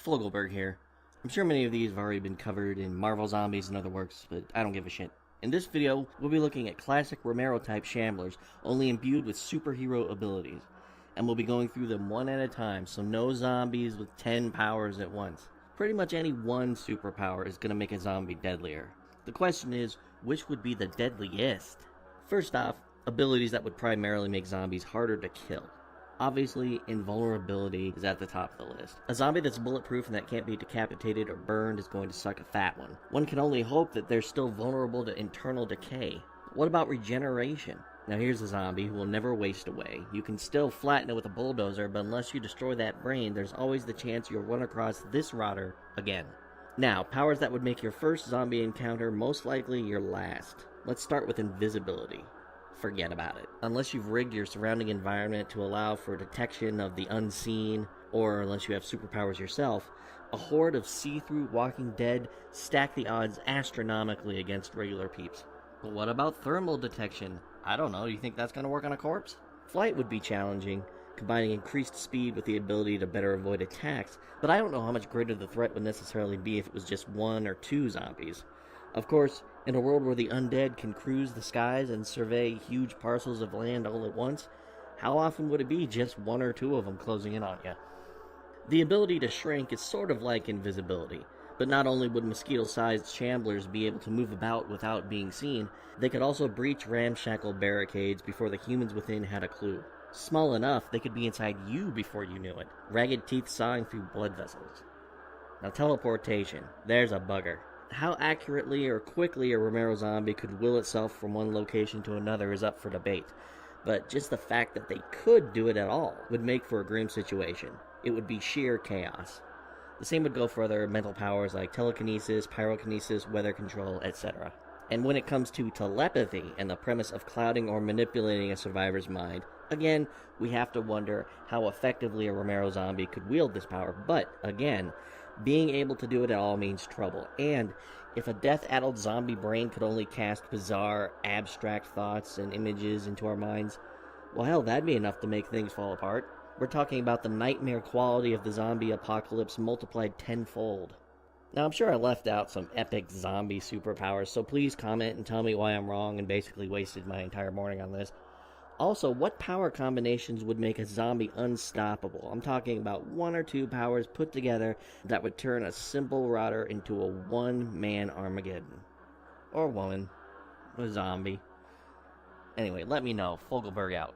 Fogelberg here. I'm sure many of these have already been covered in Marvel Zombies and other works, but I don't give a shit. In this video, we'll be looking at classic Romero-type shamblers, only imbued with superhero abilities. And we'll be going through them one at a time, so no zombies with 10 powers at once. Pretty much any one superpower is going to make a zombie deadlier. The question is, which would be the deadliest? First off, abilities that would primarily make zombies harder to kill. Obviously, invulnerability is at the top of the list. A zombie that's bulletproof and that can't be decapitated or burned is going to suck a fat one. One can only hope that they're still vulnerable to internal decay. What about regeneration? Now here's a zombie who will never waste away. You can still flatten it with a bulldozer, but unless you destroy that brain, there's always the chance you'll run across this rotter again. Now, powers that would make your first zombie encounter most likely your last. Let's start with invisibility. Forget about it. Unless you've rigged your surrounding environment to allow for detection of the unseen, or unless you have superpowers yourself, a horde of see-through Walking Dead stack the odds astronomically against regular peeps. But what about thermal detection? I don't know, you think that's going to work on a corpse? Flight would be challenging, combining increased speed with the ability to better avoid attacks, but I don't know how much greater the threat would necessarily be if it was just one or two zombies. Of course, in a world where the undead can cruise the skies and survey huge parcels of land all at once, how often would it be just one or two of them closing in on you? The ability to shrink is sort of like invisibility, but not only would mosquito-sized shamblers be able to move about without being seen, they could also breach ramshackle barricades before the humans within had a clue. Small enough, they could be inside you before you knew it, ragged teeth sawing through blood vessels. Now teleportation, there's a bugger. How accurately or quickly a Romero zombie could will itself from one location to another is up for debate, but just the fact that they could do it at all would make for a grim situation. It would be sheer chaos. The same would go for other mental powers like telekinesis, pyrokinesis, weather control, etc. And when it comes to telepathy and the premise of clouding or manipulating a survivor's mind, again, we have to wonder how effectively a Romero zombie could wield this power, but again, being able to do it at all means trouble, and if a death-addled zombie brain could only cast bizarre, abstract thoughts and images into our minds, well hell, that'd be enough to make things fall apart. We're talking about the nightmare quality of the zombie apocalypse multiplied tenfold. Now I'm sure I left out some epic zombie superpowers, so please comment and tell me why I'm wrong and basically wasted my entire morning on this. Also, what power combinations would make a zombie unstoppable? I'm talking about one or two powers put together that would turn a simple rotter into a one-man Armageddon. Or woman. A zombie. Anyway, let me know. Fogelberg out.